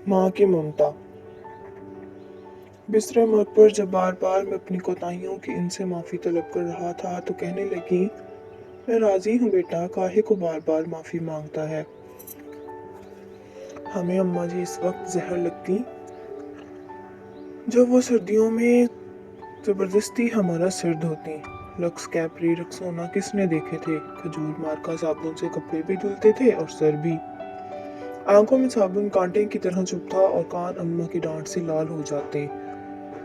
माँ की ममता। बिस्तरे मर्ग पर जब बार बार मैं अपनी कोताहियों की इनसे माफ़ी तलब कर रहा था तो कहने लगी, मैं राजी हूँ बेटा, काहे को बार बार माफ़ी मांगता है। हमें अम्मा जी इस वक्त जहर लगती जब वो सर्दियों में ज़बरदस्ती हमारा सिर धोती। लक्स, कैप्री, रक्सोना किसने देखे थे। खजूर मार्का साबुन से कपड़े भी धुलते थे और सर भी। आंखों में साबुन कांटे की तरह चुभता और कान अम्मा की डांट से लाल हो जाते।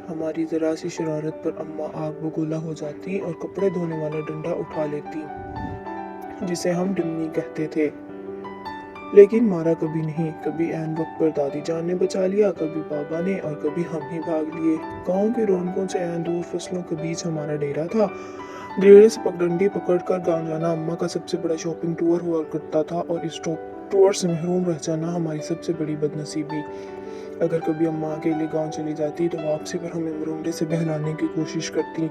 हमारी जरा सी शरारत पर अम्मा आग बगोला हो जाती और कपड़े धोने वाला डंडा उठा लेती, जिसे हम डिमनी कहते थे। लेकिन मारा कभी नहीं। कभी ऐन वक्त पर दादी जान ने बचा लिया, कभी बाबा ने, और कभी हम ही भाग लिए। गांव के रौनकों से ऐन दूर फसलों के बीच हमारा डेरा था। डेरे से पगडंडी पकड़कर गांव जाना अम्मा का सबसे बड़ा शॉपिंग टूर हुआ करता था, और इस टूर से महरूम रह जाना हमारी सबसे बड़ी बदनसीबी। अगर कभी अम्मा अकेले गांव चली जाती तो वापसी पर हमें मरुंडे से बहलाने की कोशिश करती।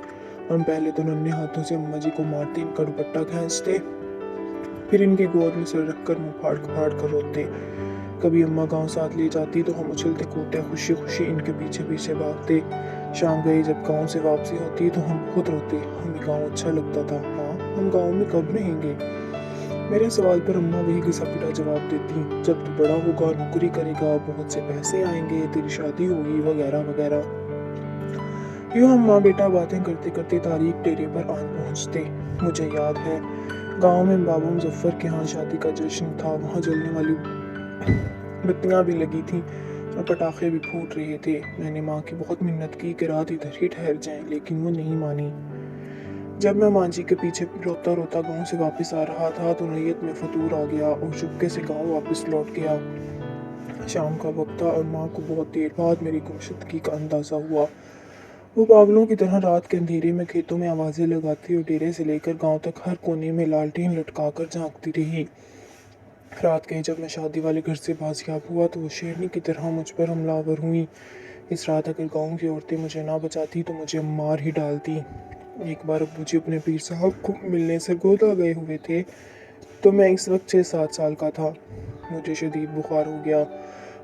हम पहले तो नन्हे हाथों से अम्मा जी को मारते, इनका दुपट्टा खींचते, फिर इनकी गोद में सर रखकर मुंह फाड़ फाड़ कर रोते। कभी अम्मा गांव साथ ले जाती तो हम उछलते कूदते खुशी खुशी इनके पीछे पीछे भागते। शाम गई जब गांव से वापसी होती तो हम बहुत रोते। हमें गांव अच्छा लगता था माँ, हम गांव में कब रहेंगे। मेरे सवाल पर अम्मा वही घिसा पिटा जवाब देती, जब तू बड़ा होगा, नौकरी करेगा, बहुत से पैसे आएंगे, तेरी शादी होगी, वगैरह वगैरह। यूं हम माँ बेटा बातें करते करते तारीख डेरे पर आन पहुँचते। मुझे याद है गांव में बाबू मुजफ्फर के यहाँ शादी का जश्न था। वहाँ जलने वाली बत्तियां भी लगी थीं और पटाखे भी फूट रहे थे। मैंने माँ की बहुत मिन्नत की कि रात इधर ही ठहर जाएं, लेकिन वो नहीं मानी। जब मैं माँ जी के पीछे रोता रोता गांव से वापस आ रहा था तो नैयत में फतूर आ गया और चुपके से गांव वापस लौट गया। शाम का वक्त था और माँ को बहुत देर बाद मेरी गुमशुदगी का अंदाजा हुआ। वो पागलों की तरह रात के अंधेरे में खेतों में आवाजें लगाती और डेरे से लेकर गांव तक हर कोने में लालटेन लटकाकर झांकती रही। रात गई जब मैं शादी वाले घर से बाजियाब हुआ तो वो शेरनी की तरह मुझ पर हमलावर हुई। इस रात अगर गांव की औरतें मुझे ना बचाती तो मुझे मार ही डालती। एक बार अब्बूजी अपने पीर साहब को मिलने सरगोदा गए हुए थे तो मैं इस वक्त 6-7 साल का था। मुझे शदीद बुखार हो गया।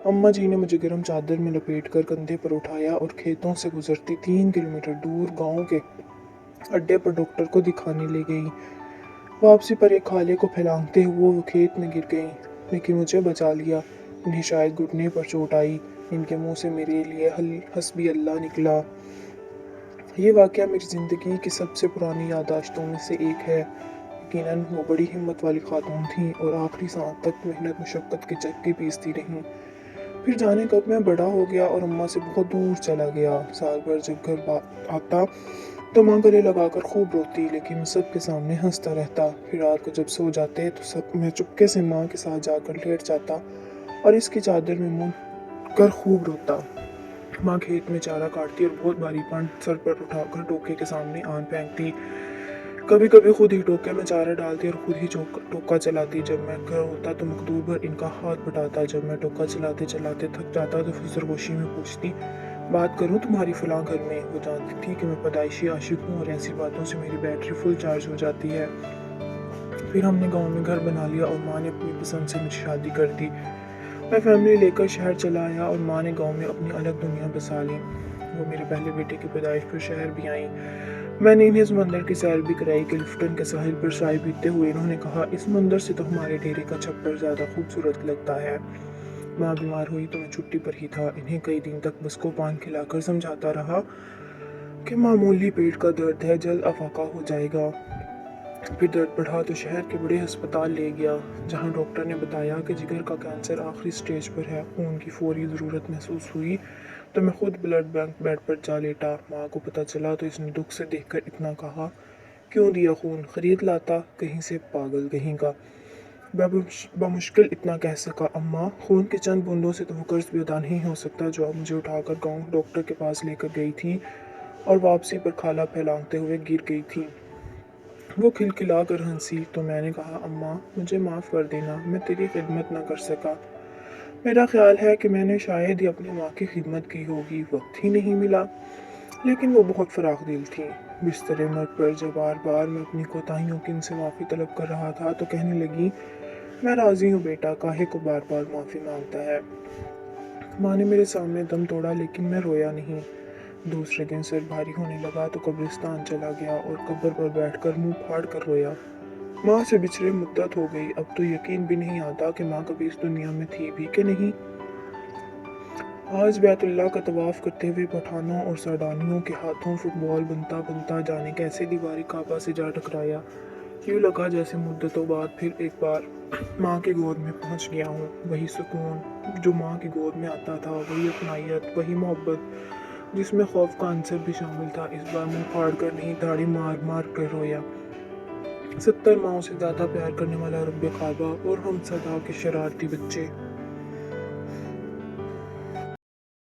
अम्मा जी ने मुझे गर्म चादर में लपेट कर कंधे पर उठाया और खेतों से गुजरती 3 किलोमीटर दूर गांव के अड्डे पर डॉक्टर को दिखाने ले गई। वापसी पर एक खाले को फैलांगते हुए वो खेत में गिर गई, लेकिन मुझे बचा लिया। इन्हें शायद घुटने पर चोट आई। इनके मुंह से मेरे लिए हस्बी अल्लाह निकला। ये वाकया मेरी ज़िंदगी की सबसे पुरानी याददाश्तों में से एक है। यकीनन वो बड़ी हिम्मत वाली खातून थी और आखिरी सांस तक मेहनत मुशक्क़त के चक्के पीसती रहीं। फिर जाने कब मैं बड़ा हो गया और अम्मा से बहुत दूर चला गया। साल भर जब घर आता तो माँ गले लगाकर खूब रोती, लेकिन मैं सबके सामने हंसता रहता। फिर रात को जब सो जाते तो सब मैं चुपके से माँ के साथ जाकर लेट जाता और इसकी चादर में मुंह कर खूब रोता। माँ खेत में चारा काटती और बहुत भारी पान सर पर उठाकर टोके के सामने आन फेंकती। कभी कभी खुद ही टोके में चारा डालती और खुद ही टोका चलाती। जब मैं घर होता तो मकदूर भर इनका हाथ बटाता। जब मैं टोका चलाते चलाते थक जाता तो फिर सरगोशी में पूछती, बात करूं तुम्हारी फलां घर में। वो जानती थी कि मैं पैदाइशी आशिक हूँ और ऐसी बातों से मेरी बैटरी फुल चार्ज हो जाती है। फिर हमने गांव में घर बना लिया और माँ ने अपनी पसंद से मुझे शादी कर दी। मैं फैमिली लेकर शहर चला आया और माँ ने गांव में अपनी अलग दुनिया बसा ली। वो मेरे पहले बेटे की पैदाइश पर शहर भी आई। मैंने इन्हें समंदर की सैर भी कराई। क्लिफ्टन के साहिल पर चाय पीते हुए इन्होंने कहा, इस मंदिर से तो हमारे डेरे का छप्पर ज़्यादा खूबसूरत लगता है। माँ बीमार हुई तो मैं छुट्टी पर ही था। इन्हें कई दिन तक बस को पान खिलाकर समझाता रहा कि मामूली पेट का दर्द है, जल्द अफाका हो जाएगा। फिर दर्द बढ़ा तो शहर के बड़े अस्पताल ले गया, जहाँ डॉक्टर ने बताया कि जिगर का कैंसर आखिरी स्टेज पर है। खून की फौरी ज़रूरत महसूस हुई तो मैं खुद ब्लड बैंक बेड पर जा लेटा। माँ को पता चला तो इसने दुख से देखकर इतना कहा, क्यों दिया खून, खरीद लाता, कहीं से पागल कहीं का। बमुश्किल इतना कह सका, अम्मा खून की चंद बूंदों से तो वो कर्ज भी अदा नहीं हो सकता जो आप मुझे उठाकर गांव डॉक्टर के पास लेकर गई थी और वापसी पर खाला फैलाते हुए गिर गई थी। वो खिलखिला कर हंसी तो मैंने कहा, अम्मा मुझे माफ़ कर देना, मैं तेरी खिदमत ना कर सका। मेरा ख्याल है कि मैंने शायद ही अपनी माँ की खिदमत की होगी, वक्त ही नहीं मिला। लेकिन वो बहुत फराख दिल थी। बिस्तरे मर्ग पर जब बार बार मैं अपनी कोताहियों की इनसे माफ़ी तलब कर रहा था तो कहने लगी, मैं राज़ी हूँ बेटा, काहे को बार बार माफ़ी मांगता है। माँ ने मेरे सामने दम तोड़ा लेकिन मैं रोया नहीं। दूसरे दिन सर भारी होने लगा तो कब्रिस्तान चला गया और कब्र पर बैठकर मुंह फाड़ कर रोया। माँ से बिछड़े मुद्दत हो गई। अब तो यकीन भी नहीं आता कि माँ कभी इस दुनिया में थी भी कि नहीं। आज बैतुल्लाह का तवाफ करते हुए पठानों और सरदानियों के हाथों फुटबॉल बनता बनता जाने कैसे दीवारी काबा से जा टकराया। यूँ लगा जैसे मुद्दतों बाद फिर एक बार माँ की गोद में पहुँच गया हूँ। वही सुकून जो माँ की गोद में आता था, वही अपनायत, वही मोहब्बत जिसमें खौफ का अंसर भी शामिल था। इस बार मुँह फाड़ कर नहीं, दाढ़ी मार मार कर रोया। 70 माओं से ज़्यादा प्यार करने वाला रब्बे काबा और हम सदा के शरारती बच्चे।